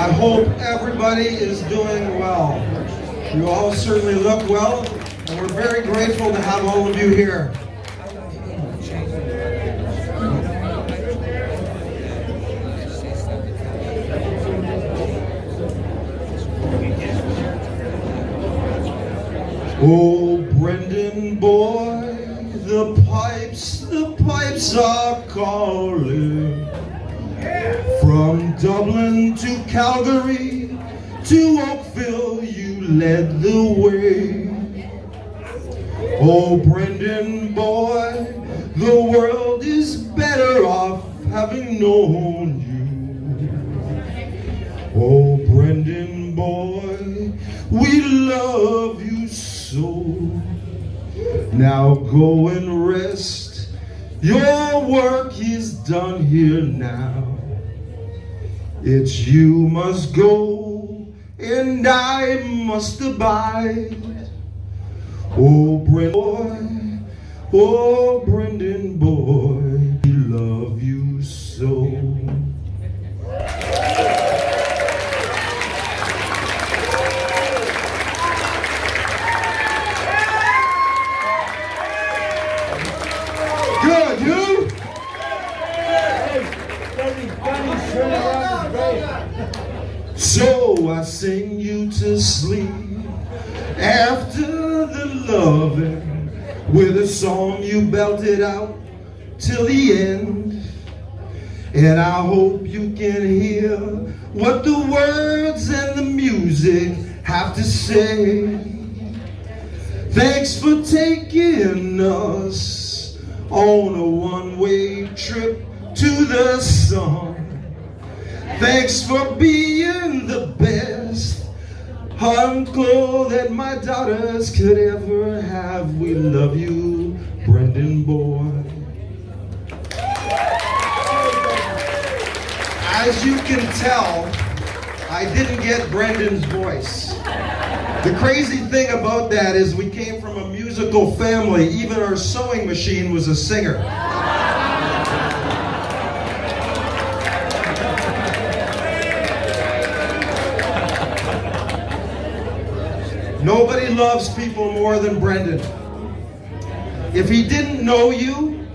I hope everybody is doing well. You all certainly look well, and we're very grateful to have all of you here. Oh, Brendan boy, the pipes are calling. From Dublin to Calgary to Oakville, you led the way. Oh, Brendan boy, the world is better off having known you. Oh, Brendan boy, we love you so. Now go and rest, your work is done here now. It's you must go and I must abide. Oh, Brendan boy, we love you so. Good, you? So I sing you to sleep after the loving with a song you belted out till the end. And I hope you can hear what the words and the music have to say. Thanks for taking us on a one-way trip to the sun. Thanks for being the best uncle that my daughters could ever have. We love you, Brendan boy. As you can tell, I didn't get Brendan's voice. The crazy thing about that is we came from a musical family. Even our sewing machine was a singer. Nobody loves people more than Brendan. If he didn't know you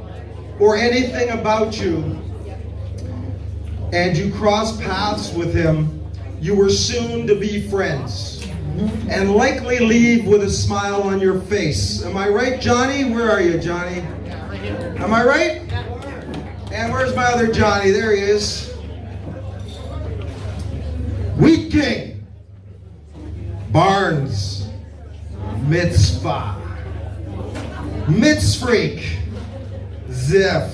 or anything about you, and you crossed paths with him, you were soon to be friends, and likely leave with a smile on your face. Am I right, Johnny? Where are you, Johnny? Am I right? And where's my other Johnny? There he is. Wheat King, Barnes, Mitzvah, Mitzfreak, Ziff,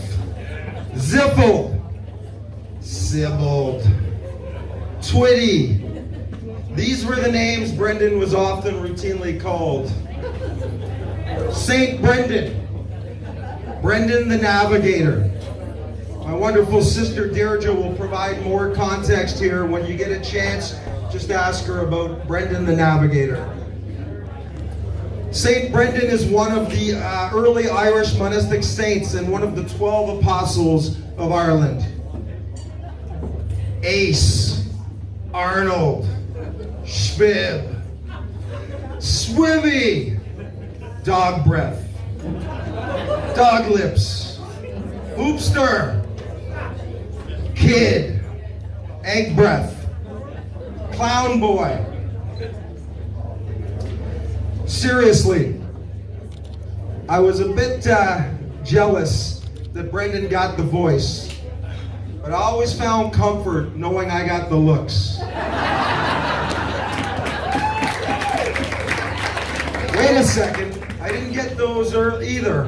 Ziffle, Sibbald, Twitty. These were the names Brendan was often routinely called. Saint Brendan, Brendan the Navigator. My wonderful sister Deirdre will provide more context here. When you get a chance, just ask her about Brendan the Navigator. Saint Brendan is one of the early Irish monastic saints and one of the 12 apostles of Ireland. Ace, Arnold, Schwib, Swivy, Dog Breath, Dog Lips, Hoopster, Kid, Egg Breath, Clown Boy. Seriously, I was a bit jealous that Brendan got the voice. But I always found comfort knowing I got the looks. Wait a second, I didn't get those either.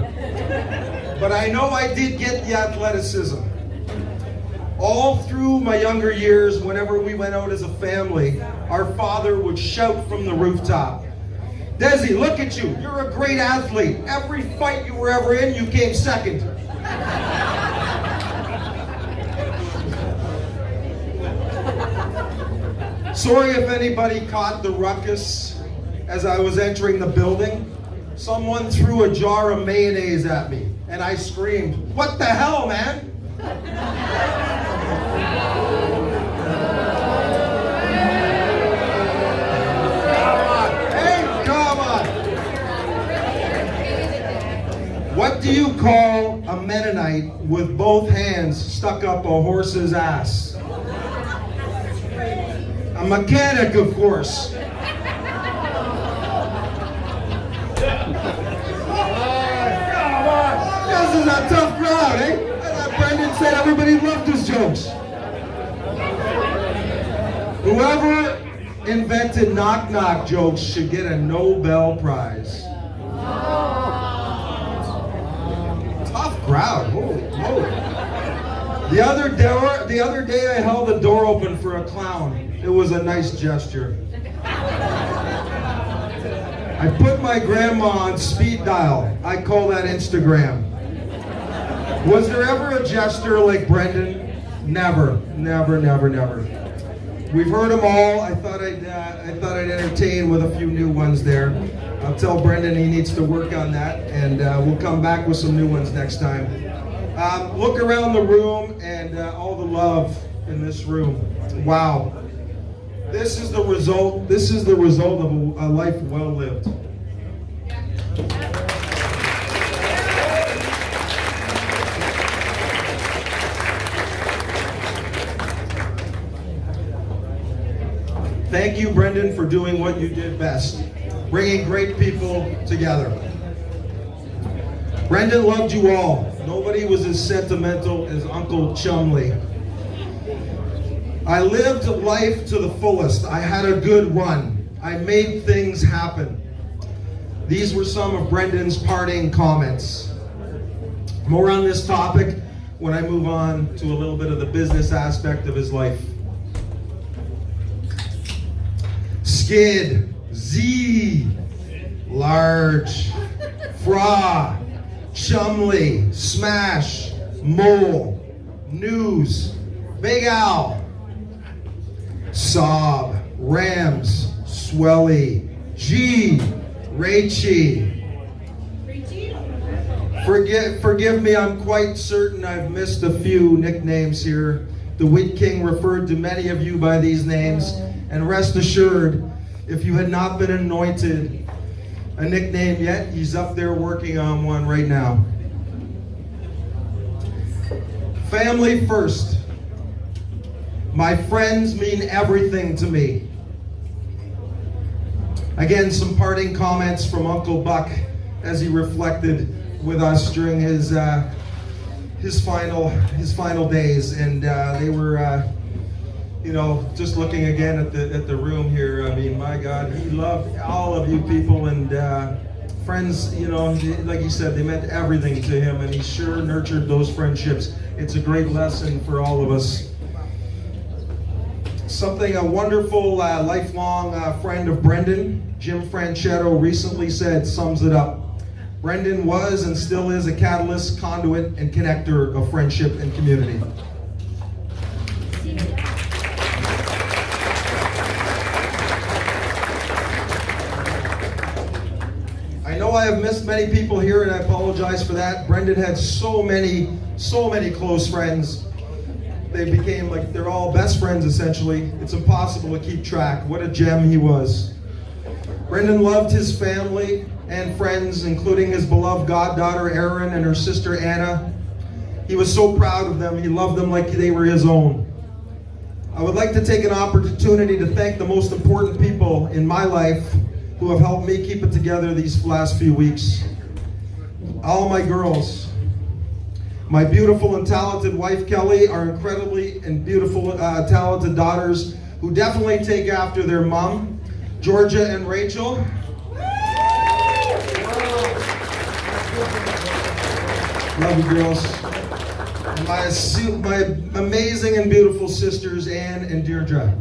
But I know I did get the athleticism. All through my younger years, whenever we went out as a family, our father would shout from the rooftop, "Desi, look at you, you're a great athlete. Every fight you were ever in, you came second." Sorry if anybody caught the ruckus as I was entering the building. Someone threw a jar of mayonnaise at me, and I screamed, "What the hell, man?" What do you call a Mennonite with both hands stuck up a horse's ass? A mechanic, of course. This is a tough crowd, eh? I thought Brendan said everybody loved his jokes. Whoever invented knock-knock jokes should get a Nobel Prize. Tough crowd, holy moly. The other day I held the door open for a clown. It was a nice gesture. I put my grandma on speed dial. I call that Instagram. Was there ever a gesture like Brendan? Never, never, never, never. We've heard them all. I thought I'd entertain with a few new ones there. I'll tell Brendan he needs to work on that, and we'll come back with some new ones next time. Look around the room and all the love in this room. Wow. This is the result. This is the result of a life well lived. Thank you, Brendan, for doing what you did best, bringing great people together. Brendan loved you all. Nobody was as sentimental as Uncle Chumley. I lived life to the fullest. I had a good run. I made things happen. These were some of Brendan's parting comments. More on this topic when I move on to a little bit of the business aspect of his life. Skid, Z, large, Fra, Chumley, Smash, Mole, News, Big Al, Sob, Rams, Swelly, G, Rachy. Forgive me, I'm quite certain I've missed a few nicknames here. The Wheat King referred to many of you by these names, and rest assured, if you had not been anointed a nickname yet, he's up there working on one right now. Family first. My friends mean everything to me. Again, some parting comments from Uncle Buck as he reflected with us during his final days, and they were. Just looking again at the room here, I mean, my God, he loved all of you people, and friends, like he said, they meant everything to him, and he sure nurtured those friendships. It's a great lesson for all of us. A wonderful lifelong friend of Brendan, Jim Franchetto, recently said, sums it up. Brendan was and still is a catalyst, conduit, and connector of friendship and community. I know I have missed many people here, and I apologize for that. Brendan had so many close friends. They became they're all best friends, essentially. It's impossible to keep track. What a gem he was. Brendan loved his family and friends, including his beloved goddaughter, Erin, and her sister, Anna. He was so proud of them. He loved them like they were his own. I would like to take an opportunity to thank the most important people in my life who have helped me keep it together these last few weeks. All my girls. My beautiful and talented wife, Kelly, our incredibly and beautiful, talented daughters who definitely take after their mom, Georgia and Rachel. Love you, girls. And my amazing and beautiful sisters, Anne and Deirdre.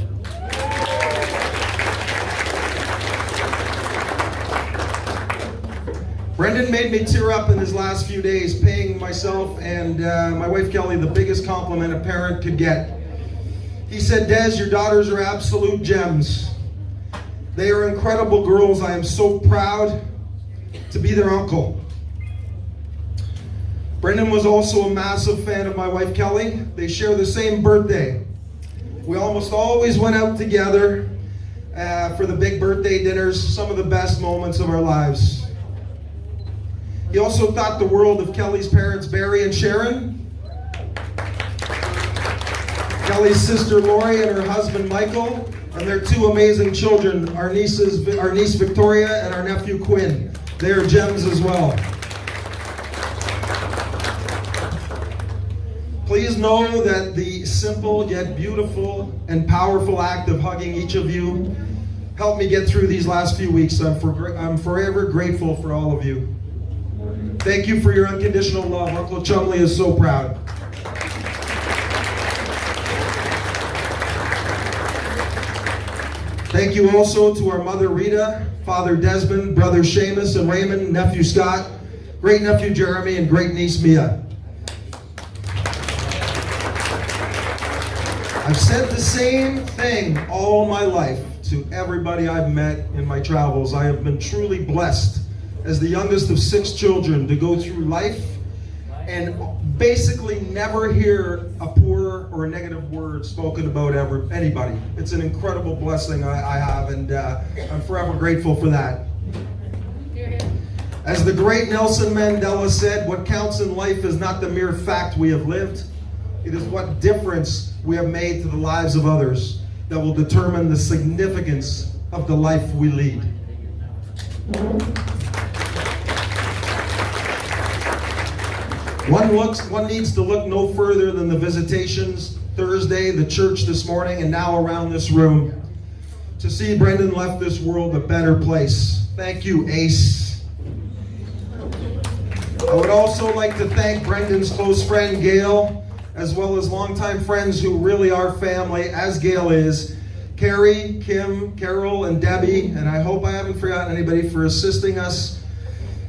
Brendan made me tear up in his last few days, paying myself and my wife Kelly the biggest compliment a parent could get. He said, Des, your daughters are absolute gems. They are incredible girls. I am so proud to be their uncle. Brendan was also a massive fan of my wife Kelly. They share the same birthday. We almost always went out together for the big birthday dinners, some of the best moments of our lives. He also thought the world of Kelly's parents, Barry and Sharon. Kelly's sister Lori and her husband Michael, and their two amazing children, our niece Victoria and our nephew Quinn. They are gems as well. Please know that the simple yet beautiful and powerful act of hugging each of you helped me get through these last few weeks. I'm forever grateful for all of you. Thank you for your unconditional love. Uncle Chumley is so proud. Thank you also to our mother Rita, father Desmond, brother Seamus and Raymond, nephew Scott, great nephew Jeremy, and great niece Mia. I've said the same thing all my life to everybody I've met in my travels. I have been truly blessed as the youngest of 6 children to go through life and basically never hear a poor or a negative word spoken about anybody. It's an incredible blessing I have, and I'm forever grateful for that. As the great Nelson Mandela said, what counts in life is not the mere fact we have lived, it is what difference we have made to the lives of others that will determine the significance of the life we lead. One needs to look no further than the visitations Thursday, the church this morning, and now around this room to see Brendan left this world a better place. Thank you, Ace. I would also like to thank Brendan's close friend, Gail, as well as longtime friends who really are family, as Gail is, Carrie, Kim, Carol, and Debbie, and I hope I haven't forgotten anybody for assisting us,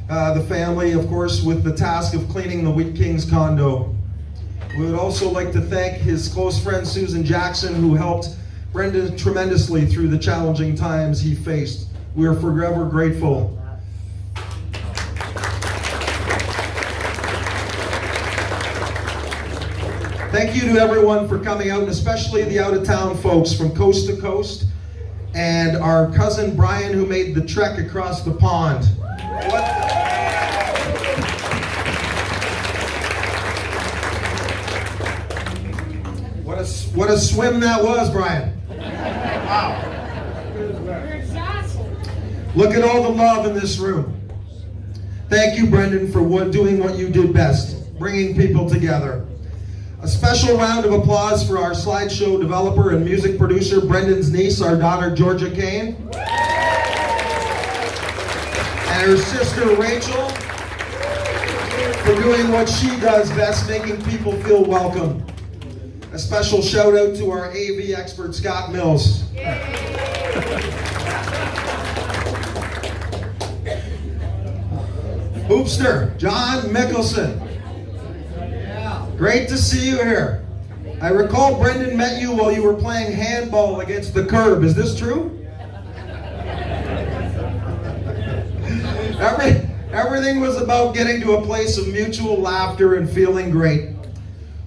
the family, of course, with the task of cleaning the Wheat King's condo. We would also like to thank his close friend Susan Jackson, who helped Brendan tremendously through the challenging times he faced. We are forever grateful. Thank you to everyone for coming out, and especially the out-of-town folks from coast to coast, and our cousin Brian, who made the trek across the pond. What a swim that was, Brian. Wow. Look at all the love in this room. Thank you, Brendan, for doing what you did best, bringing people together. A special round of applause for our slideshow developer and music producer, Brendan's niece, our daughter, Georgia Kane. And her sister, Rachel, for doing what she does best, making people feel welcome. A special shout out to our AV expert, Scott Mills. Hoopster, John Mickelson. Great to see you here. I recall Brendan met you while you were playing handball against the curb. Is this true? Everything was about getting to a place of mutual laughter and feeling great.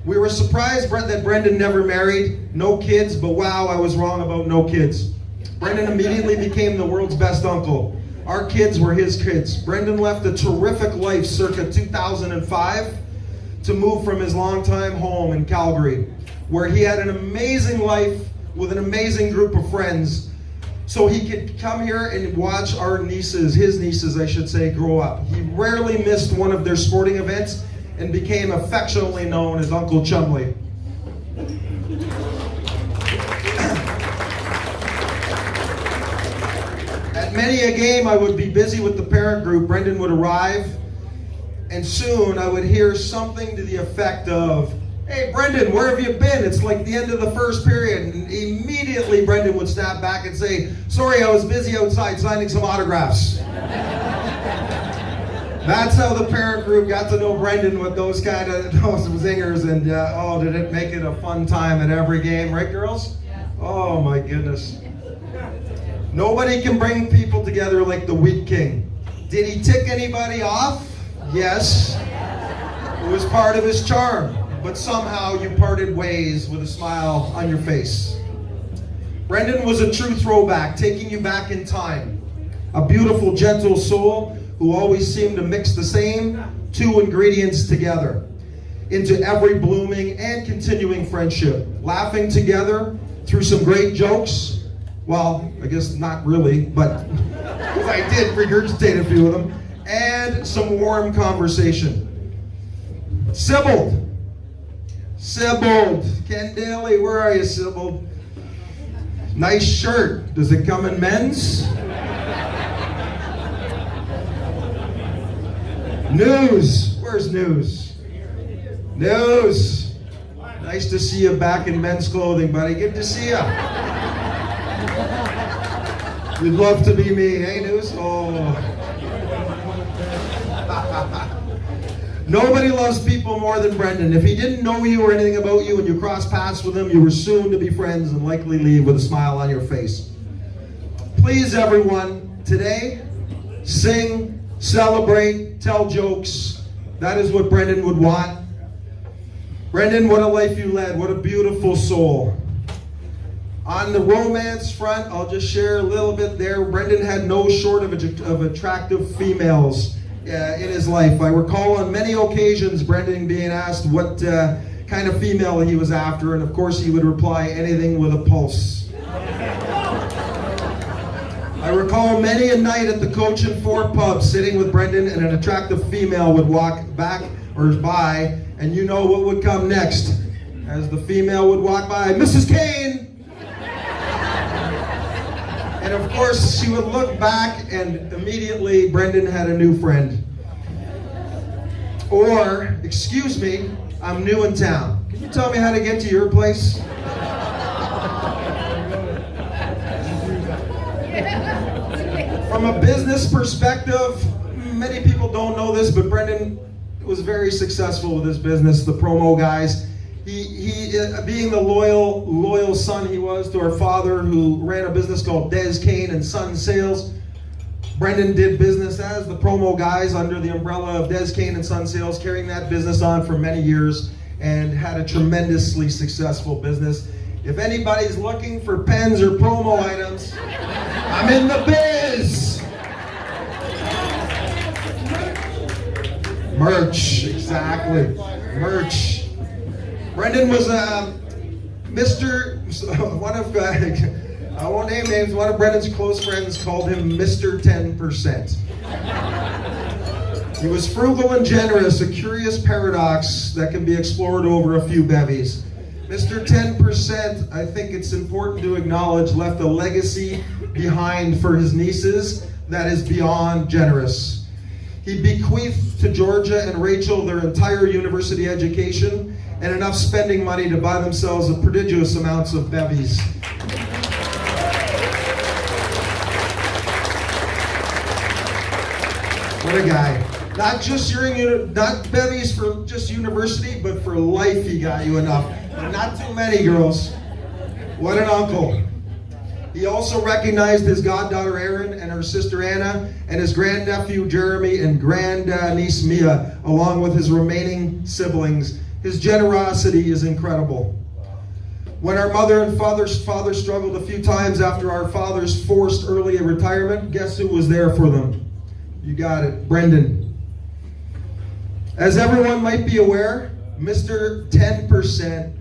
We were surprised that Brendan never married, no kids, but wow, I was wrong about no kids. Brendan immediately became the world's best uncle. Our kids were his kids. Brendan left a terrific life circa 2005 to move from his longtime home in Calgary, where he had an amazing life with an amazing group of friends, so he could come here and watch our nieces, his nieces I should say, grow up. He rarely missed one of their sporting events and became affectionately known as Uncle Chumley. At many a game I would be busy with the parent group, Brendan would arrive, and soon I would hear something to the effect of, "Hey Brendan, where have you been? It's like the end of the first period." And immediately Brendan would snap back and say, "Sorry, I was busy outside signing some autographs." That's how the parent group got to know Brendan with those zingers, and oh, did it make it a fun time at every game, right girls? Oh my goodness. Nobody can bring people together like the Wheat King. Did he tick anybody off? Yes. It was part of his charm, but somehow you parted ways with a smile on your face. Brendan was a true throwback, taking you back in time. A beautiful, gentle soul who always seemed to mix the same two ingredients together into every blooming and continuing friendship, laughing together through some great jokes. Well, I guess not really, but I did regurgitate a few of them, and some warm conversation. Sybil. Ken Daly, where are you, Sybil? Nice shirt. Does it come in men's? News. Where's News? News. Nice to see you back in men's clothing, buddy. Good to see you. You'd love to be me, hey, News? Oh. Nobody loves people more than Brendan. If he didn't know you or anything about you and you crossed paths with him, you were soon to be friends and likely leave with a smile on your face. Please, everyone, today, sing, celebrate, tell jokes. That is what Brendan would want. Brendan, what a life you led. What a beautiful soul. On the romance front, I'll just share a little bit there. Brendan had no short of attractive females in his life. I recall on many occasions Brendan being asked what kind of female he was after, and of course he would reply, anything with a pulse. I recall many a night at the Coach and Four pub sitting with Brendan, and an attractive female would walk back or by, and you know what would come next. As the female would walk by, Mrs. Kane! And of course, she would look back and immediately Brendan had a new friend. Or, excuse me, I'm new in town. Can you tell me how to get to your place? From a business perspective, many people don't know this, but Brendan was very successful with his business, the promo guys. He being the loyal son he was to our father, who ran a business called Kane and Son Sales. Brendan did business as the promo guys under the umbrella of Kane and Son Sales, carrying that business on for many years and had a tremendously successful business. If anybody's looking for pens or promo items, I'm in the biz. Merch, exactly. Merch. Brendan was I won't name names, one of Brendan's close friends called him Mr. 10%. He was frugal and generous, a curious paradox that can be explored over a few bevies. Mr. 10%, I think it's important to acknowledge, left a legacy behind for his nieces that is beyond generous. He bequeathed to Georgia and Rachel their entire university education and enough spending money to buy themselves a prodigious amounts of bevies. What a guy. Not bevies for just university, but for life he got you enough. And not too many, girls. What an uncle. He also recognized his goddaughter Erin and her sister Anna and his grandnephew Jeremy and grandniece Mia, along with his remaining siblings. His generosity is incredible. When our mother and father struggled a few times after our father's forced early retirement, guess who was there for them? You got it, Brendan. As everyone might be aware, Mr. 10%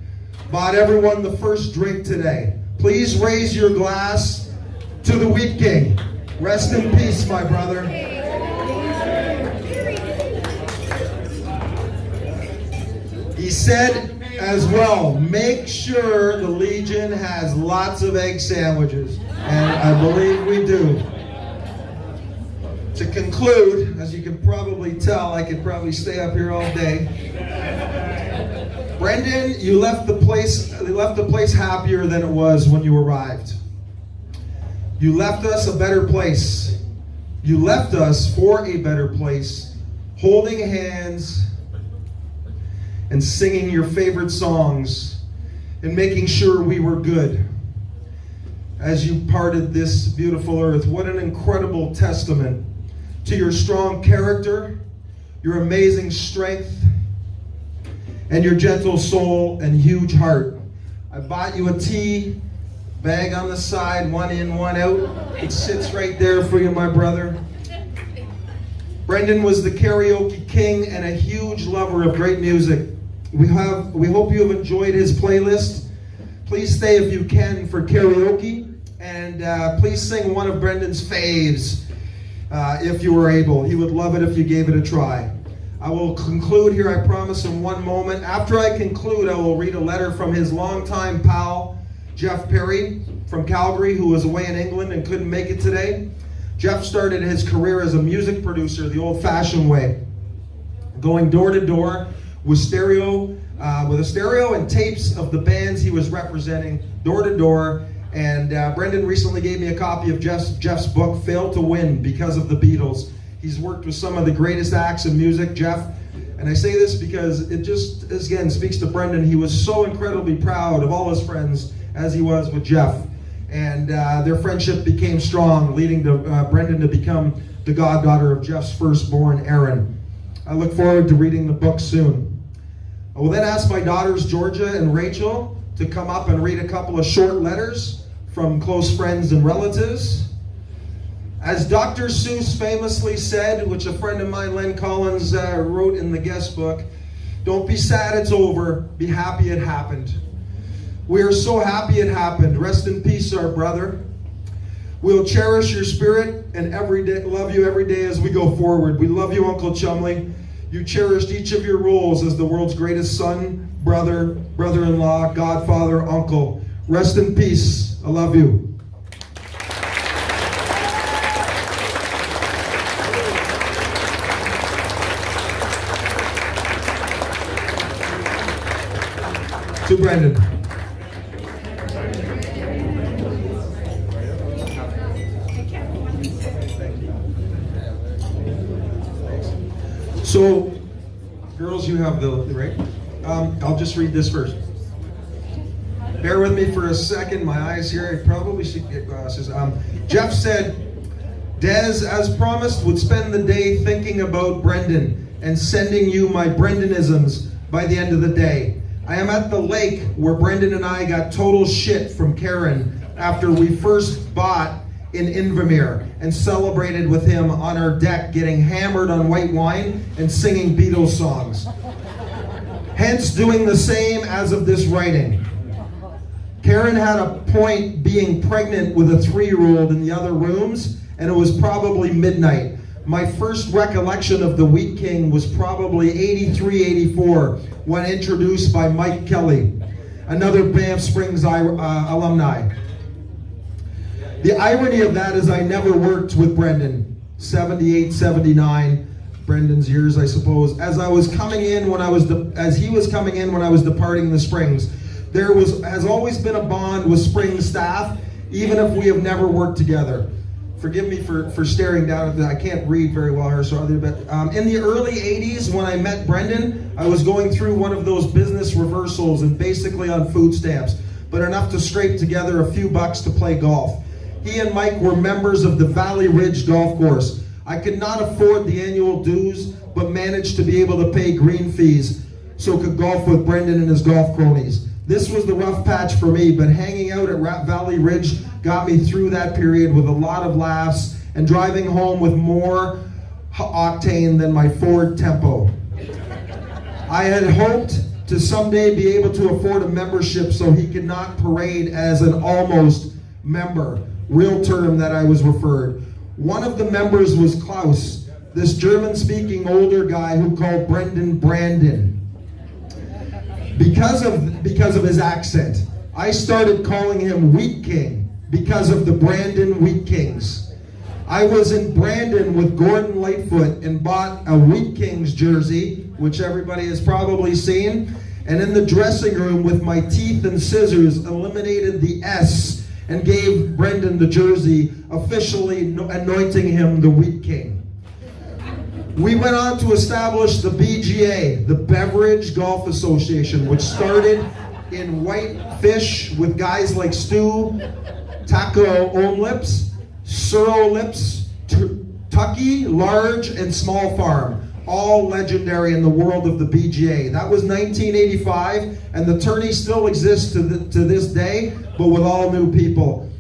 bought everyone the first drink today. Please raise your glass to the Wheat King. Rest in peace, my brother. He said as well, make sure the Legion has lots of egg sandwiches. And I believe we do. To conclude, as you can probably tell, I could probably stay up here all day. Brendan, you left the place happier than it was when you arrived. You left us a better place. You left us for a better place, holding hands and singing your favorite songs and making sure we were good. As you parted this beautiful earth, what an incredible testament to your strong character, your amazing strength, and your gentle soul and huge heart. I bought you a tea bag on the side, one in, one out. It sits right there for you, my brother. Brendan was the karaoke king and a huge lover of great music. We hope you have enjoyed his playlist. Please stay if you can for karaoke, and please sing one of Brendan's faves if you were able. He would love it if you gave it a try. I will conclude here, I promise, in one moment. After I conclude, I will read a letter from his longtime pal, Jeff Perry, from Calgary, who was away in England and couldn't make it today. Jeff started his career as a music producer the old-fashioned way, going door to door with a stereo and tapes of the bands he was representing, door to door. And Brendan recently gave me a copy of Jeff's book, Fail to Win, because of the Beatles. He's worked with some of the greatest acts in music, Jeff. And I say this because it just, again, speaks to Brendan. He was so incredibly proud of all his friends as he was with Jeff. And their friendship became strong, leading to Brendan to become the goddaughter of Jeff's firstborn, Aaron. I look forward to reading the book soon. I will then ask my daughters, Georgia and Rachel, to come up and read a couple of short letters from close friends and relatives. As Dr. Seuss famously said, which a friend of mine, Len Collins, wrote in the guest book, "Don't be sad it's over, be happy it happened." We are so happy it happened. Rest in peace, our brother. We'll cherish your spirit and love you every day as we go forward. We love you, Uncle Chumley. You cherished each of your roles as the world's greatest son, brother, brother-in-law, godfather, uncle. Rest in peace. I love you. To Brendan. So, girls, you have the right? I'll just read this first. Bear with me for a second. My eyes here, I probably should get glasses. Jeff said, Des, as promised, would spend the day thinking about Brendan and sending you my Brendanisms by the end of the day. I am at the lake where Brendan and I got total shit from Karen after we first bought in Invermere and celebrated with him on our deck, getting hammered on white wine and singing Beatles songs. Hence doing the same as of this writing. Karen had a point being pregnant with a 3-year-old in the other rooms, and it was probably midnight. My first recollection of the Wheat King was probably 83, 84, when introduced by Mike Kelly, another Banff Springs alumni. The irony of that is I never worked with Brendan, 78, 79, Brendan's years, I suppose, as he was coming in when I was departing the Springs. There has always been a bond with Springs staff, even if we have never worked together. Forgive me for staring down at that. I can't read very well here, so I'll do that. In the early 80s, when I met Brendan, I was going through one of those business reversals and basically on food stamps, but enough to scrape together a few bucks to play golf. He and Mike were members of the Valley Ridge Golf Course. I could not afford the annual dues, but managed to be able to pay green fees, so could golf with Brendan and his golf cronies. This was the rough patch for me, but hanging out at Valley Ridge got me through that period with a lot of laughs and driving home with more octane than my Ford Tempo. I had hoped to someday be able to afford a membership so he could not parade as an almost member, real term that I was referred. One of the members was Klaus, this German-speaking older guy who called Brendan Brandon. Because of his accent, I started calling him Wheat King because of the Brandon Wheat Kings. I was in Brandon with Gordon Lightfoot and bought a Wheat Kings jersey, which everybody has probably seen, and in the dressing room with my teeth and scissors eliminated the S and gave Brendan the jersey, officially anointing him the Wheat King. We went on to establish the BGA, the Beverage Golf Association, which started in Whitefish with guys like Stu, Taco Omlips, Suro Lips, Tucky, Large, and Small Farm, all legendary in the world of the BGA. That was 1985, and the tourney still exists to this day, but with all new people.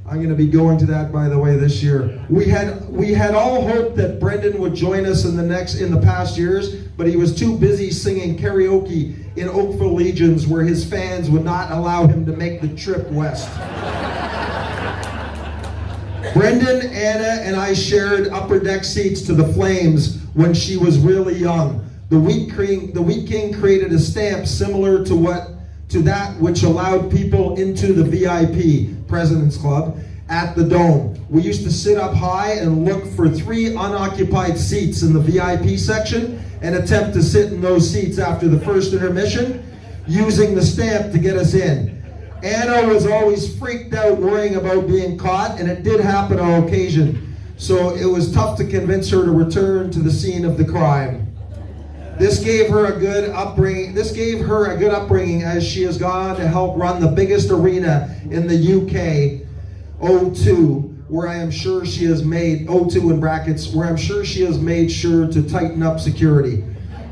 I'm going to be going to that, by the way, this year. We had all hoped that Brendan would join us in the past years, but he was too busy singing karaoke in Oakville Legions, where his fans would not allow him to make the trip west. Brendan, Anna, and I shared upper deck seats to the Flames when she was really young. The Wheat King created a stamp similar to that which allowed people into the VIP, President's Club, at the Dome. We used to sit up high and look for 3 unoccupied seats in the VIP section and attempt to sit in those seats after the first intermission, using the stamp to get us in. Anna was always freaked out worrying about being caught, and it did happen on occasion, so it was tough to convince her to return to the scene of the crime. This gave her a good upbringing. As she has gone to help run the biggest arena in the UK, O2, where I am sure she has made O2 in brackets, where I'm sure she has made sure to tighten up security.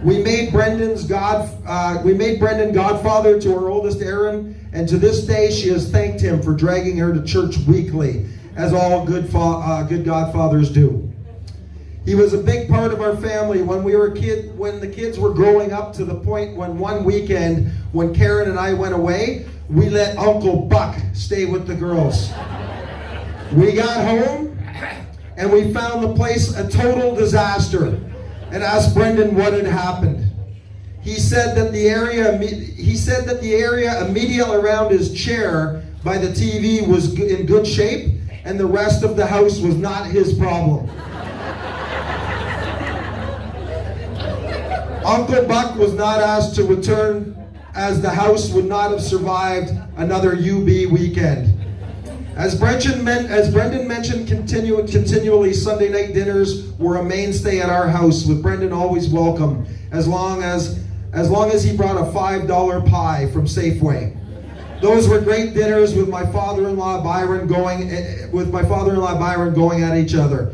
We made Brendan godfather to our oldest Erin, and to this day she has thanked him for dragging her to church weekly, as all good godfathers do. He was a big part of our family when the kids were growing up, to the point when one weekend, when Karen and I went away, we let Uncle Buck stay with the girls. We got home and we found the place a total disaster and asked Brendan what had happened. He said that the area immediately around his chair by the TV was in good shape, and the rest of the house was not his problem. Uncle Buck was not asked to return, as the house would not have survived another UB weekend. As Brendan mentioned continually, Sunday night dinners were a mainstay at our house, with Brendan always welcome, as long as he brought a $5 pie from Safeway. Those were great dinners with my father-in-law Byron going at each other.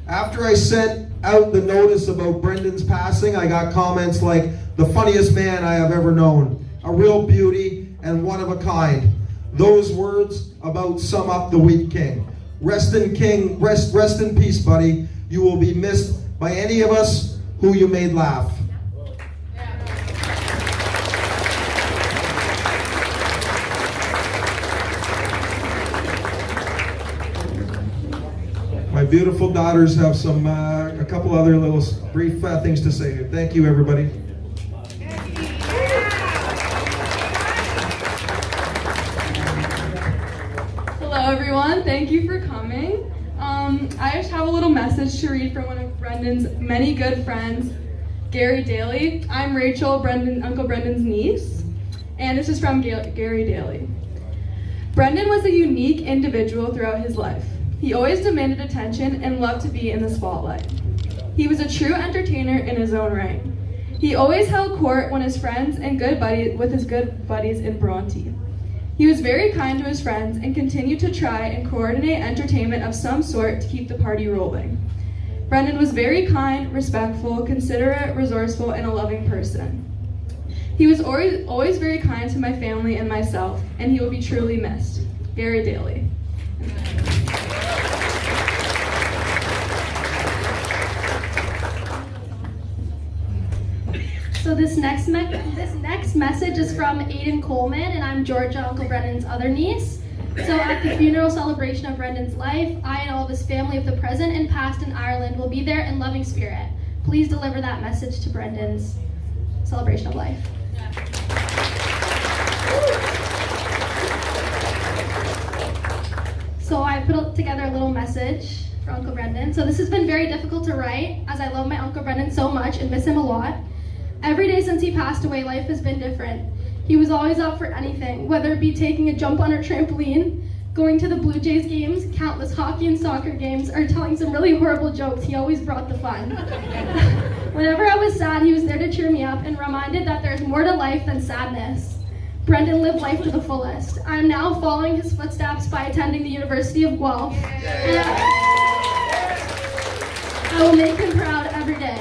After I sent out the notice about Brendan's passing, I got comments like, "The funniest man I have ever known, a real beauty and one of a kind." Those words about sum up the Wheat King. Rest in peace, buddy. You will be missed by any of us who you made laugh. My beautiful daughters have a couple other little brief things to say. Thank you, everybody. Hello, everyone. Thank you for coming. I just have a little message to read from one of Brendan's many good friends, Gary Daly. I'm Rachel, Uncle Brendan's niece, and this is from Gary Daly. Brendan was a unique individual throughout his life. He always demanded attention and loved to be in the spotlight. He was a true entertainer in his own right. He always held court with his good buddies in Bronte. He was very kind to his friends and continued to try and coordinate entertainment of some sort to keep the party rolling. Brendan was very kind, respectful, considerate, resourceful, and a loving person. He was always very kind to my family and myself, and he will be truly missed. Gary Daly. So this next message is from Aiden Coleman, and I'm Georgia, Uncle Brendan's other niece. So at the funeral celebration of Brendan's life, I and all of his family of the present and past in Ireland will be there in loving spirit. Please deliver that message to Brendan's celebration of life. So I put together a little message for Uncle Brendan. So this has been very difficult to write, as I love my Uncle Brendan so much and miss him a lot. Every day since he passed away, life has been different. He was always up for anything, whether it be taking a jump on our trampoline, going to the Blue Jays games, countless hockey and soccer games, or telling some really horrible jokes. He always brought the fun. Whenever I was sad, he was there to cheer me up and reminded that there's more to life than sadness. Brendan lived life to the fullest. I am now following his footsteps by attending the University of Guelph. And I will make him proud every day.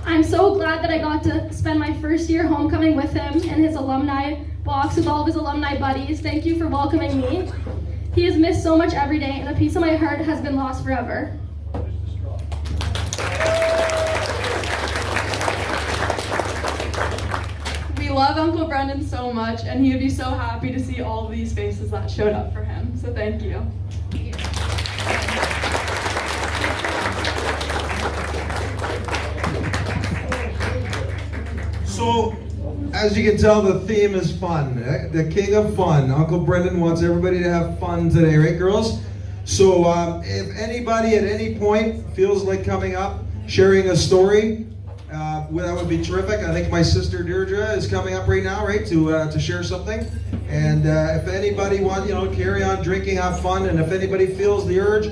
I'm so glad that I got to spend my first year homecoming with him and his alumni box with all of his alumni buddies. Thank you for welcoming me. He is missed so much every day, and a piece of my heart has been lost forever. We love Uncle Brendan so much, and he would be so happy to see all of these faces that showed up for him. So thank you. So, as you can tell, the theme is fun. The king of fun. Uncle Brendan wants everybody to have fun today, right, girls? So, if anybody at any point feels like coming up, sharing a story, that would be terrific. I think my sister Deirdre is coming up right now, right, to share something. And if anybody wants, carry on drinking, have fun, and if anybody feels the urge,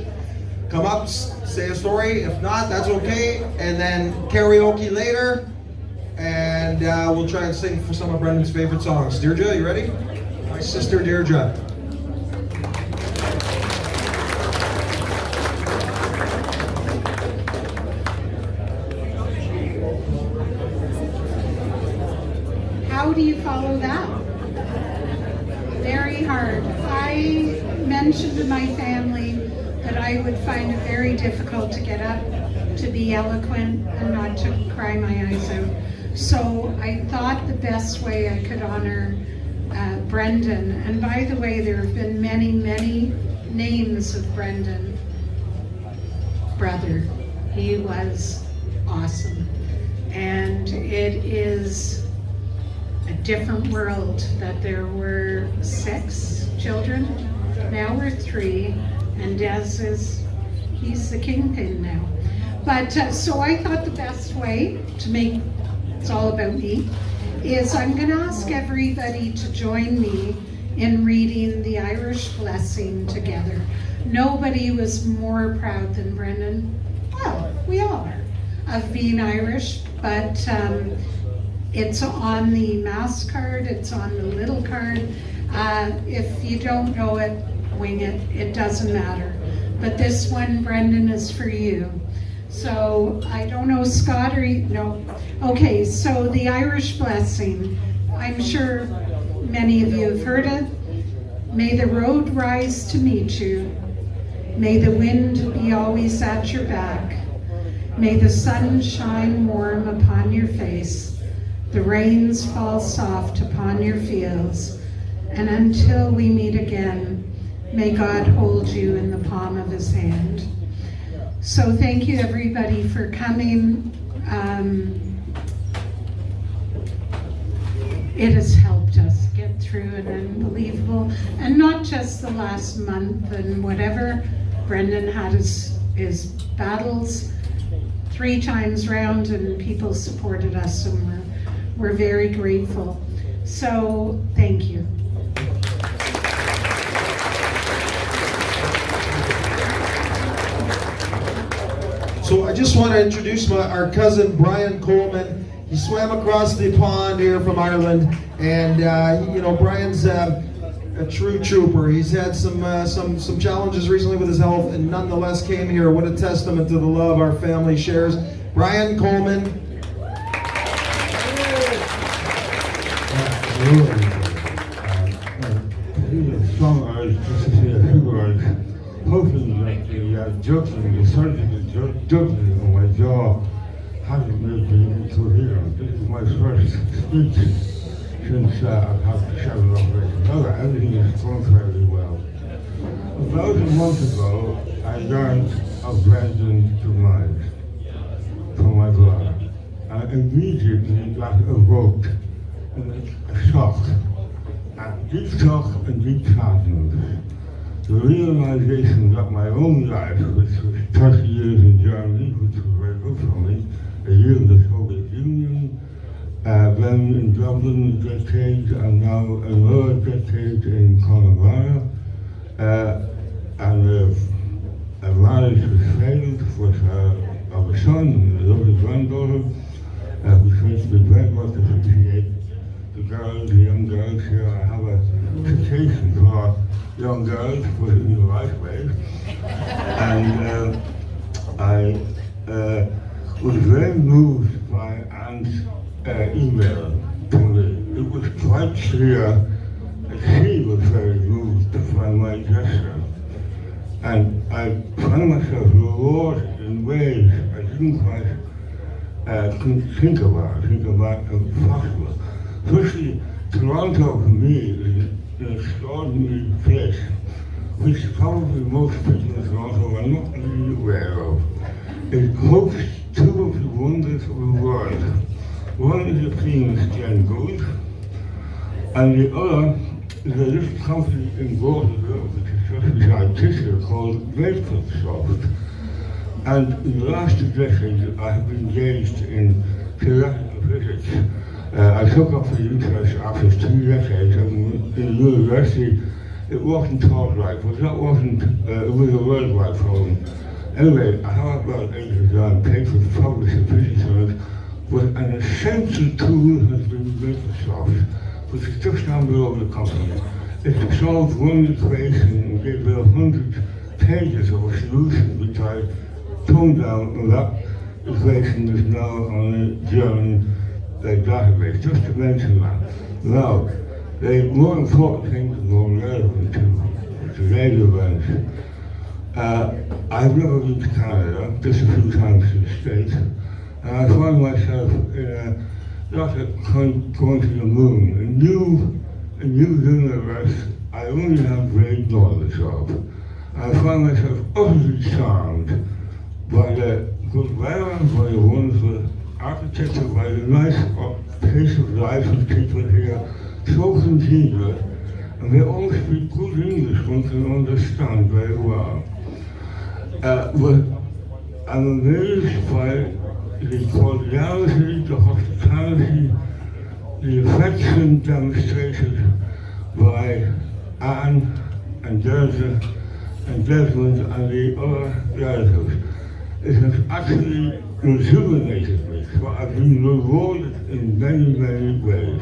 come up, say a story. If not, that's okay. And then karaoke later. And we'll try and sing for some of Brendan's favorite songs. Deirdre, you ready? My sister Deirdre. How do you follow that? Very hard. I mentioned to my family that I would find it very difficult to get up, to be eloquent, and not to cry my eyes out. So I thought the best way I could honor Brendan, and by the way, there have been many, many names of Brendan. Brother, he was awesome. And it is a different world that there were 6 children, now we're 3, and Des he's the kingpin now. But so I thought the best way to make it's all about me, is I'm going to ask everybody to join me in reading the Irish blessing together. Nobody was more proud than Brendan. Well, we all are, of being Irish, but it's on the mass card, it's on the little card. If you don't know it, wing it, it doesn't matter. But this one, Brendan, is for you. So, I don't know, Scott, no. Okay, so the Irish blessing. I'm sure many of you have heard it. May the road rise to meet you. May the wind be always at your back. May the sun shine warm upon your face. The rains fall soft upon your fields. And until we meet again, may God hold you in the palm of his hand. So thank you everybody for coming. It has helped us get through an unbelievable, and not just the last month and whatever. Brendan had his battles 3 times round, and people supported us, and we're very grateful. So thank you. So I just want to introduce our cousin Brian Coleman. He swam across the pond here from Ireland, and Brian's a true trooper. He's had some challenges recently with his health, and nonetheless came here. What a testament to the love our family shares. Brian Coleman. Hoping that the juggling, the surgical juggling on my jaw hasn't made me into here. This is my first speech since I've had the 7 operations. However, everything is going fairly well. About a month ago, I learned of Brendan's demise from my brother. I immediately got evoked in a shock, and deep shock and deep sadness. The realization that my own life, which was 30 years in Germany, which was very good for me, a year in the Soviet Union, then in Dublin a decade, and now another decade in Connemara, and a marriage was failed with of a son and a lovely granddaughter, which makes me very much appreciate the young girls here. I have a appreciation for young girls, put it in the right way. And I was very moved by Anne's email to me. It was quite clear that she was very moved to find my my gesture. And I found myself rewarded in ways I didn't quite think about possible. Firstly, Toronto for me is an extraordinary place, which probably most people in Toronto are not really aware of. It hosts two of the wonders of the world. One is the famous Glen Gould, and the other is a little company in Waterloo, which is just beside Tissue, called Soft. And in the last 2 decades, I have been engaged in theoretical physics. I took up the interest after 2 decades, and in university, it wasn't taught right, but that wasn't, it was a worldwide problem. Anyway, I have about 8 or 9 papers published in physics on it, but an essential tool has been Microsoft, which is just down below the company. It solved one equation and gave me 100 pages of a solution, which I toned down, and that equation is now on a German database, just to mention that. Now, the more important thing is more relevant to today's events. I've never been to Canada, just a few times to the States, and I find myself in not going to the moon, a new universe I only have great knowledge of. I find myself utterly charmed by the good weather, by the wonderful architecture, by the nice pace of life of people here, so congenial, and they all speak good English, one can understand very well. But I'm amazed by the cordiality, the hospitality, the affection demonstrated by Anne and Derza and Desmond and the other relatives. It has actually rejuvenated me, so I've been rewarded in many, many ways.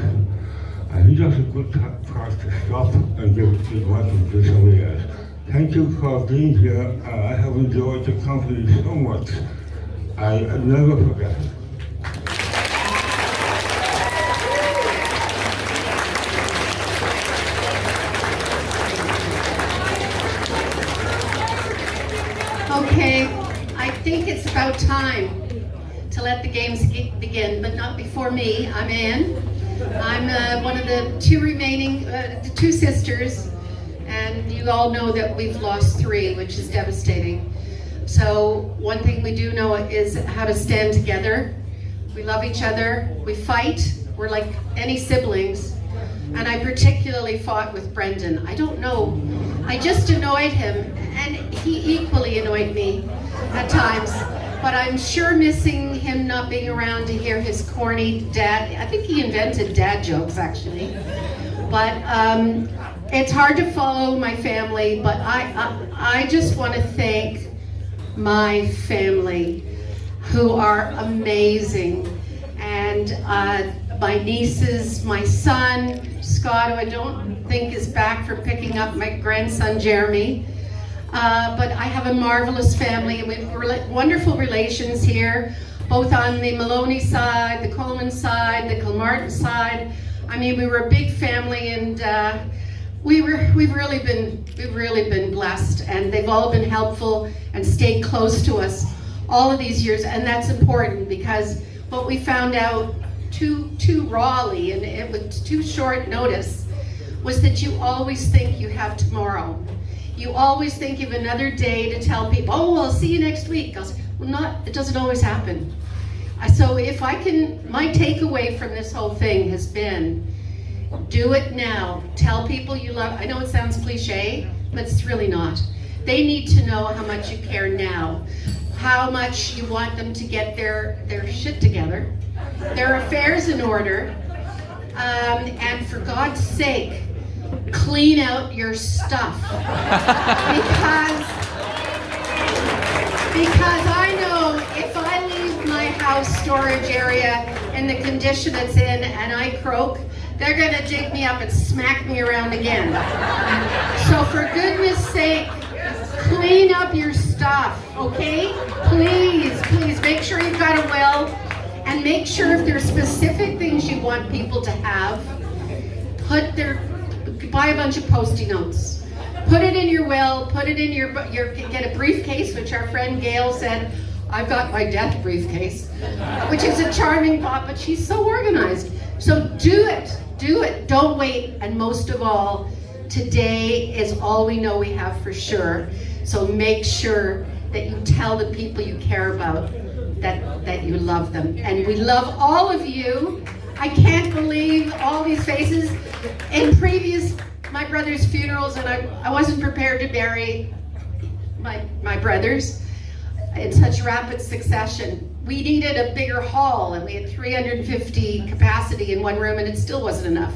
I think that's a good part to stop and give the microphone to somebody else. Thank you for being here. I have enjoyed the company so much. I'll never forget it. Okay, I think it's about time to let the games begin, but not before me. I'm Anne. I'm one of the two remaining, the two sisters, and you all know that we've lost 3, which is devastating. So one thing we do know is how to stand together. We love each other, we fight, we're like any siblings. And I particularly fought with Brendan. I don't know, I just annoyed him, and he equally annoyed me at times. But I'm sure missing him not being around to hear his corny dad, I think he invented dad jokes actually. But it's hard to follow my family, but I just want to thank my family, who are amazing. And my nieces, my son, Scott, who I don't think is back from picking up my grandson, Jeremy. But I have a marvelous family, and we have wonderful relations here, both on the Maloney side, the Coleman side, the Kilmartin side. I mean, we were a big family, and we've really been blessed, and they've all been helpful and stayed close to us all of these years, and that's important because what we found out too rawly and it was too short notice was that you always think you have tomorrow. You always think of another day to tell people, oh, I'll see you next week. I'll say, well, it doesn't always happen. So if I can, my takeaway from this whole thing has been, do it now. Tell people you love. I know it sounds cliche, but it's really not. They need to know how much you care now, how much you want them to get their shit together, their affairs in order, and for God's sake, clean out your stuff. Because I know if I leave my house storage area in the condition it's in and I croak, they're gonna dig me up and smack me around again. So for goodness sake, clean up your stuff, okay? Please, please make sure you've got a will, and make sure if there's specific things you want people to have, buy a bunch of Post-it notes. Put it in your will, put it in your get a briefcase, which our friend Gail said, I've got my death briefcase, which is a charming thought, but she's so organized. So do it, don't wait, and most of all, today is all we know we have for sure. So make sure that you tell the people you care about that you love them. And we love all of you. I can't believe all these faces. In previous, my brother's funerals, and I wasn't prepared to bury my brothers in such rapid succession. We needed a bigger hall, and we had 350 capacity in one room, and it still wasn't enough.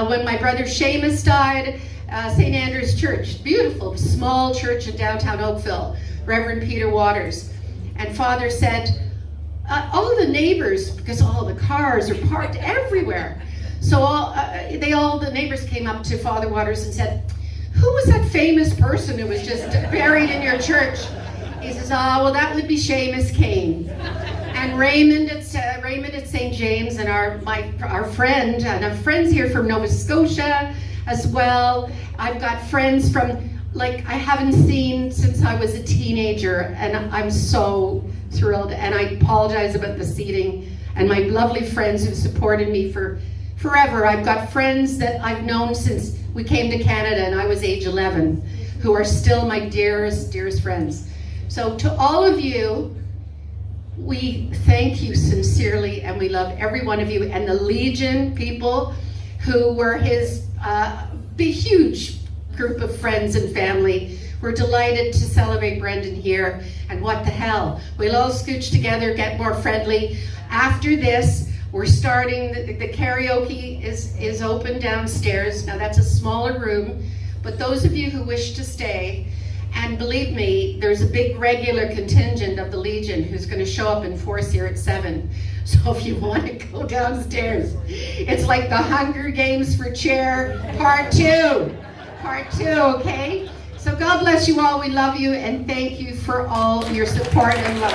When my brother Seamus died, St. Andrew's Church, beautiful, small church in downtown Oakville, Reverend Peter Waters. And Father said, all of the neighbors, because all the cars are parked everywhere, so all the neighbors came up to Father Waters and said, who was that famous person who was just buried in your church? He says, well, that would be Seamus Kane. And Raymond at St. James, and our friend, and I have friends here from Nova Scotia as well. I've got friends from, like, I haven't seen since I was a teenager, and I'm so thrilled. And I apologize about the seating, and my lovely friends who've supported me for forever. I've got friends that I've known since we came to Canada and I was age 11, who are still my dearest, dearest friends. So to all of you, we thank you sincerely, and we love every one of you, and the Legion people who were his huge group of friends and family. We're delighted to celebrate Brendan here, and what the hell, we'll all scooch together, get more friendly. After this, we're starting, the karaoke is open downstairs. Now that's a smaller room, but those of you who wish to stay, and believe me, there's a big regular contingent of the Legion who's going to show up in force here at 7. So if you want to go downstairs, it's like the Hunger Games for Chair, part 2. Part 2, okay? So God bless you all. We love you, and thank you for all your support and love.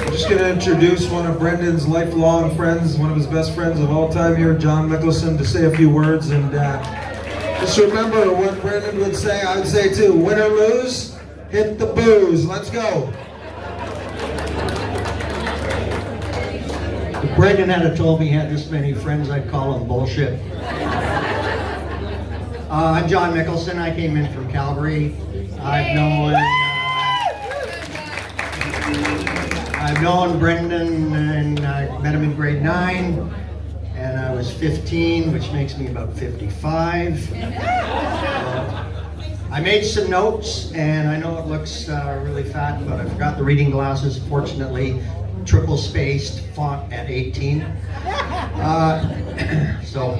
I'm just going to introduce one of Brendan's lifelong friends, one of his best friends of all time here, John Mickelson, to say a few words. And just remember what Brendan would say, I would say too, win or lose, hit the booze. Let's go. If Brendan had told me he had this many friends, I'd call him bullshit. I'm John Mickelson. I came in from Calgary. I've known Brendan, and I met him in grade 9, and I was 15, which makes me about 55. I made some notes, and I know it looks really fat, but I forgot the reading glasses. Fortunately, triple spaced font at 18. So,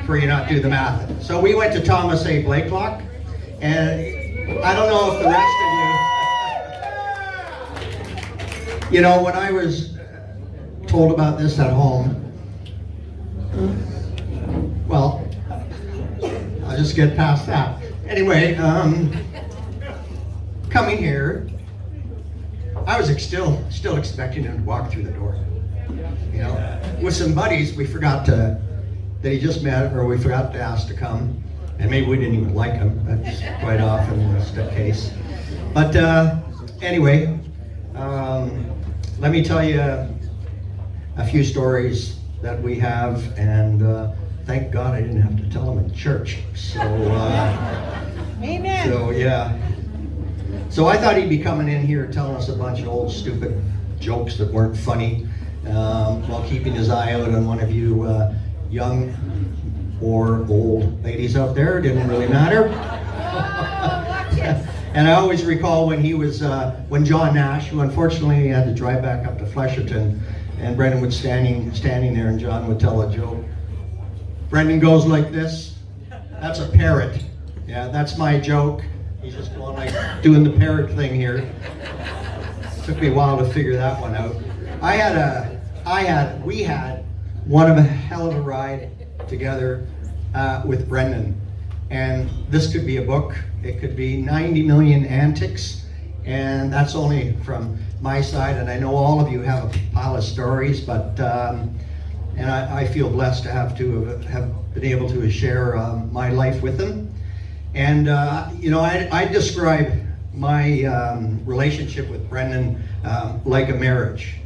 for you not do the math. So we went to Thomas A. Blakelock, and I don't know if the rest of you, you know, when I was told about this at home, well, I'll just get past that. Anyway, coming here, I was still expecting him to walk through the door. You know, with some buddies we forgot that he just met, or we forgot to ask to come, and maybe we didn't even like him. That's quite often the case. But anyway, let me tell you a few stories that we have, and thank God I didn't have to tell them in church. So, Amen. So yeah. So I thought he'd be coming in here telling us a bunch of old stupid jokes that weren't funny, while keeping his eye out on one of you young or old ladies out there. It didn't really matter. And I always recall when he was, when John Nash, who unfortunately had to drive back up to Flesherton, and Brendan was standing there, and John would tell a joke. Brendan goes like this. That's a parrot. Yeah, that's my joke. He's just going like doing the parrot thing here. Took me a while to figure that one out. We had one of a hell of a ride together with Brendan. And this could be a book. It could be 90 Million Antics And that's only from my side, and I know all of you have a pile of stories, but and I feel blessed to have been able to share my life with them. And you know, I describe my relationship with Brendan like a marriage.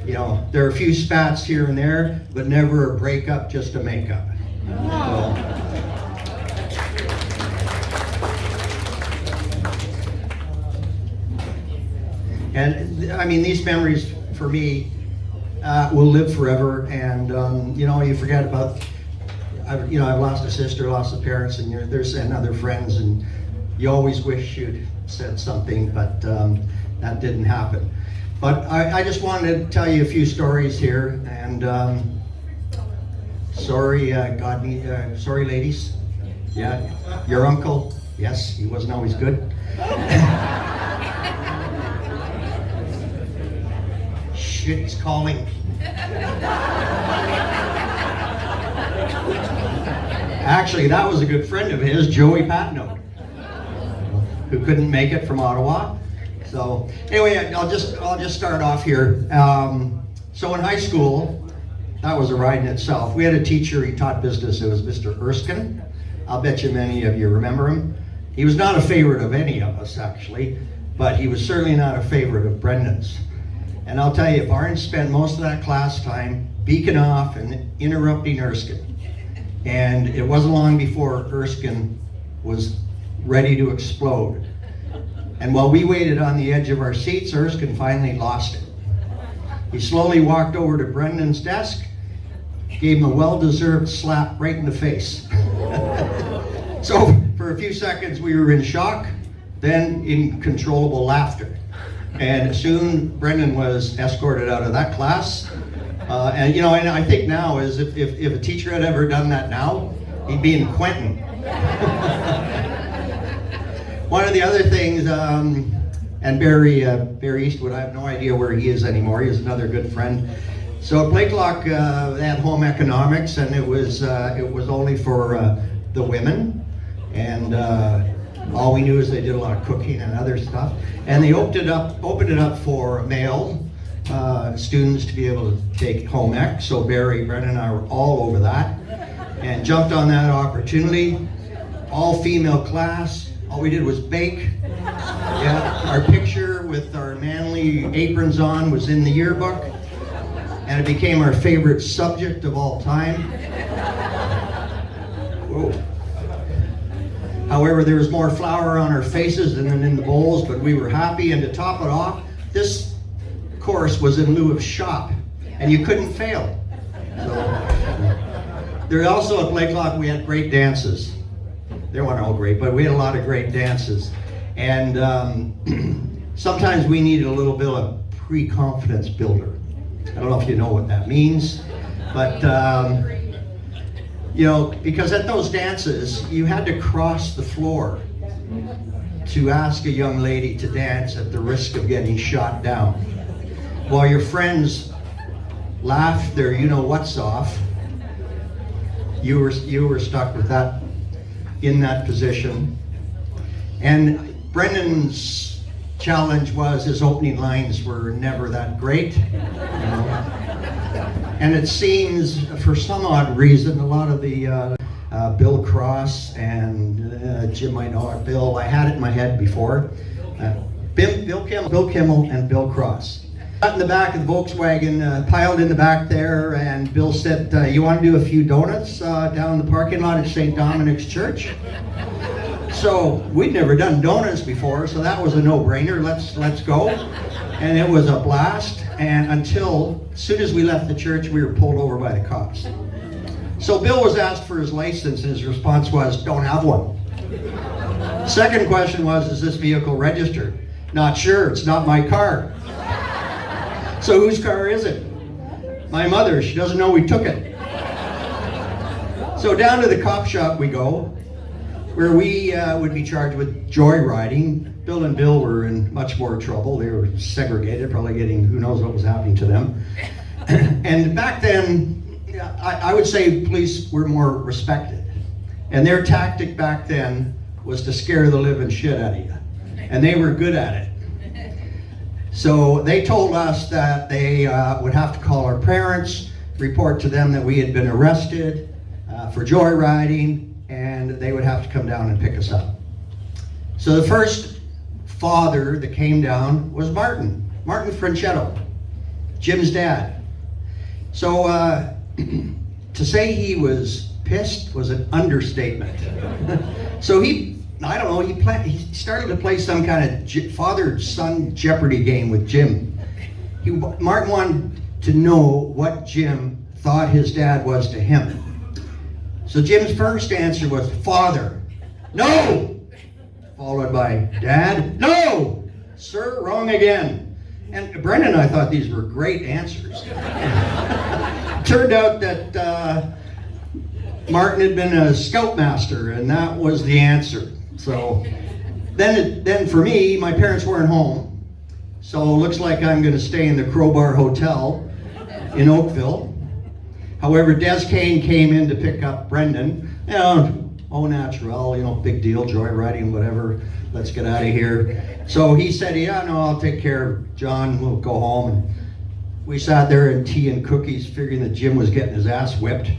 You know, there are a few spats here and there, but never a breakup, just a makeup. So, and I mean, these memories for me will live forever. And you know, you forget about. I've lost a sister, lost the parents, and there's other friends, and you always wish you'd said something, but that didn't happen. But I just wanted to tell you a few stories here, and sorry, sorry, ladies. Yeah, your uncle. Yes, he wasn't always good. Shit, he's calling. Actually, that was a good friend of his, Joey Patno, who couldn't make it from Ottawa. So anyway, I'll just start off here. So in high school, that was a ride in itself. We had a teacher, he taught business. It was Mr. Erskine. I'll bet you many of you remember him. He was not a favorite of any of us, actually, but he was certainly not a favorite of Brendan's. And I'll tell you, Barnes spent most of that class time beaking off and interrupting Erskine. And it wasn't long before Erskine was ready to explode. And while we waited on the edge of our seats, Erskine finally lost it. He slowly walked over to Brendan's desk, gave him a well-deserved slap right in the face. So for a few seconds we were in shock, then in controllable laughter. And soon Brendan was escorted out of that class. And you know, and I think now is if a teacher had ever done that now, he'd be in Quentin. One of the other things, and Barry Eastwood, I have no idea where he is anymore. He's another good friend. So at Blakelock, they had home economics, and it was only for the women, and all we knew is they did a lot of cooking and other stuff. And they opened it up for male students to be able to take home ec. So Barry, Brendan, and I were all over that, and jumped on that opportunity. All female class. All we did was bake. Yeah, our picture with our manly aprons on was in the yearbook, and it became our favorite subject of all time. Whoa. However, there was more flour on our faces than in the bowls, but we were happy. And to top it off, this course was in lieu of shop, and you couldn't fail. So, there also at Blakelock we had great dances. They weren't all great, but we had a lot of great dances. And sometimes we needed a little bit of pre-confidence builder. I don't know if you know what that means, but you know, because at those dances, you had to cross the floor to ask a young lady to dance at the risk of getting shot down. While your friends laughed their you-know-whats off, you were stuck with that, in that position. And Brendan's challenge was his opening lines were never that great. You know? And it seems, for some odd reason, a lot of the Bill Cross and Jim might know it, Bill, I had it in my head before. Bill Kimmel and Bill Cross. Got in the back of the Volkswagen, piled in the back there, and Bill said, you want to do a few donuts down in the parking lot at St. Dominic's Church? So we'd never done donuts before, so that was a no-brainer. Let's go. And it was a blast, and until as soon as we left the church, we were pulled over by the cops. So Bill was asked for his license, and his response was, don't have one. Second question was, is this vehicle registered? Not sure, it's not my car. So whose car is it? My mother, she doesn't know we took it. So down to the cop shop we go, where we would be charged with joyriding. Bill and Bill were in much more trouble. They were segregated, probably getting who knows what was happening to them. And back then, I would say police were more respected. And their tactic back then was to scare the living shit out of you. And they were good at it. So they told us that they would have to call our parents, report to them that we had been arrested for joyriding, and they would have to come down and pick us up. So the first father that came down was Martin Franchetto, Jim's dad. So to say he was pissed was an understatement. So he started to play some kind of father-son Jeopardy game with Jim. Martin wanted to know what Jim thought his dad was to him. So Jim's first answer was, "Father." "No!" Followed by, "Dad." "No!" "Sir, wrong again." And Brendan and I thought these were great answers. Turned out that Martin had been a scoutmaster, and that was the answer. So then for me, my parents weren't home. So it looks like I'm going to stay in the Crowbar Hotel in Oakville. However, Kane came in to pick up Brendan. Au naturel, big deal, joyriding, whatever. Let's get out of here. So he said, "Yeah, no, I'll take care of John. We'll go home." And we sat there in tea and cookies, figuring that Jim was getting his ass whipped.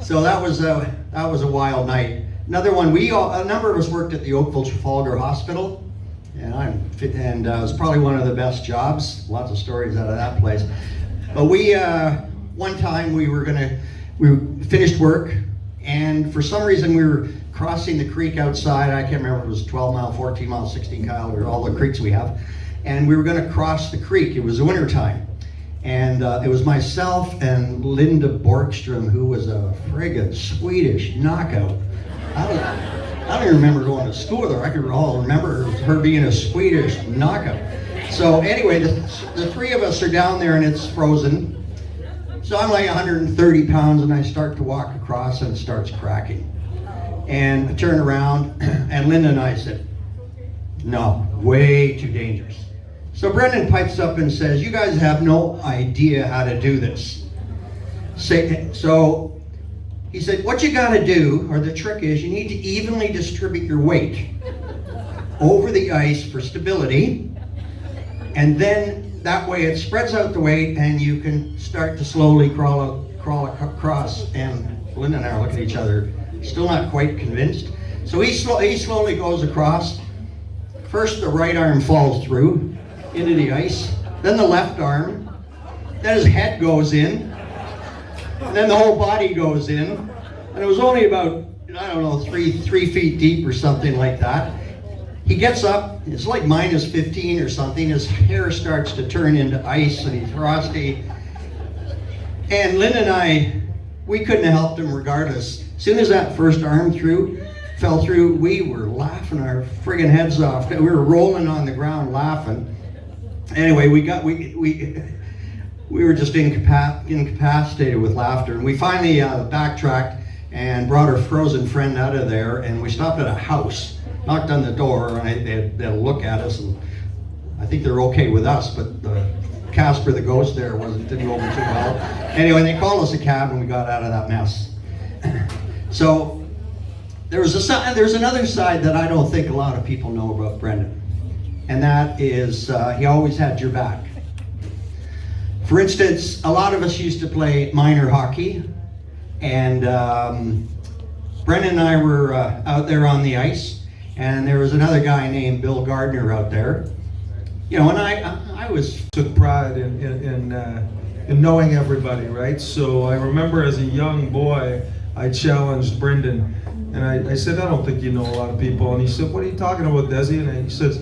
So that was a wild night. Another one. A number of us worked at the Oakville Trafalgar Hospital, and it was probably one of the best jobs. Lots of stories out of that place. But one time we finished work, and for some reason we were crossing the creek outside. I can't remember if it was 12 mile, 14 mile, 16 mile, or all the creeks we have. And we were going to cross the creek. It was the winter time. And it was myself and Linda Borgstrom, who was a friggin' Swedish knockout. I don't even remember going to school with her. I could all remember her being a Swedish knockout. So anyway, the three of us are down there and it's frozen. So I'm like 130 pounds and I start to walk across and it starts cracking. And I turn around and Linda and I said, "No, way too dangerous." So Brendan pipes up and says, "You guys have no idea how to do this." So he said, "What you gotta do, or the trick is, you need to evenly distribute your weight over the ice for stability, and then that way it spreads out the weight and you can start to slowly crawl across." And Linda and I are looking at each other, still not quite convinced. So he slowly goes across. First the right arm falls through into the ice, then the left arm, then his head goes in, and then the whole body goes in. And it was only about, 3 feet deep or something like that. He gets up, it's like minus 15 or something, his hair starts to turn into ice and he's frosty. And Lynn and I, we couldn't have helped him regardless. As soon as that first arm fell through, we were laughing our friggin' heads off. We were rolling on the ground laughing. Anyway, we were just incapacitated with laughter. And we finally backtracked and brought our frozen friend out of there, and we stopped at a house, knocked on the door, and they had a look at us, and I think they're okay with us, but Casper the ghost there didn't go over too well. Anyway, they called us a cab and we got out of that mess. So there's another side that I don't think a lot of people know about Brendan, and that is he always had your back. For instance, a lot of us used to play minor hockey, and Brendan and I were out there on the ice, and there was another guy named Bill Gardner out there. And I took pride in knowing everybody, right? So I remember as a young boy, I challenged Brendan, and I said, "I don't think you know a lot of people." And he said, "What are you talking about, Desi?" And he says,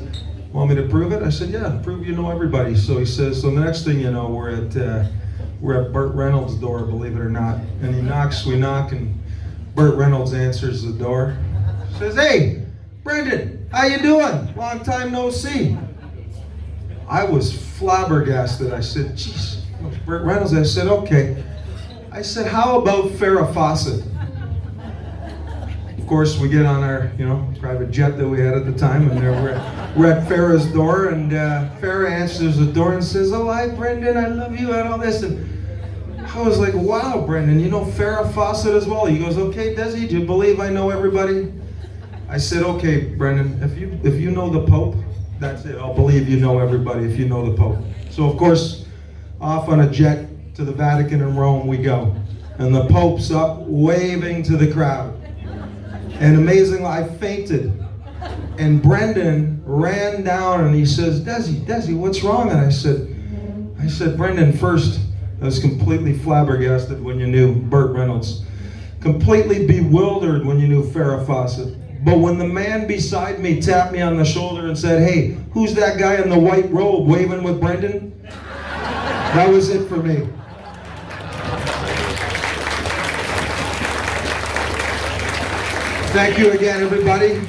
"Want me to prove it?" I said, "Yeah, prove you know everybody." So he says, so the next thing you know, we're at Burt Reynolds' door, believe it or not. And we knock, and Burt Reynolds answers the door. Says, "Hey, Brendan, how you doing? Long time no see." I was flabbergasted. I said, "Geez, Burt Reynolds." I said, "Okay." I said, "How about Farrah Fawcett?" Of course, we get on our, private jet that we had at the time, and we're at Farrah's door, and Farrah answers the door and says, "Oh, hi, Brendan, I love you," and all this. And I was like, "Wow, Brendan, you know Farrah Fawcett as well?" He goes, "Okay, Desi, do you believe I know everybody?" I said, "Okay, Brendan, if you know the Pope, That's it. I'll believe you know everybody if you know the Pope. So of course, off on a jet to the Vatican in Rome we go. And the Pope's up waving to the crowd. And amazingly, I fainted. And Brendan ran down and he says, Desi, what's wrong? And I said, Brendan, first, I was completely flabbergasted when you knew Burt Reynolds. Completely bewildered when you knew Farrah Fawcett. But when the man beside me tapped me on the shoulder and said, hey, who's that guy in the white robe waving with Brendan? That was it for me. Thank you again, everybody.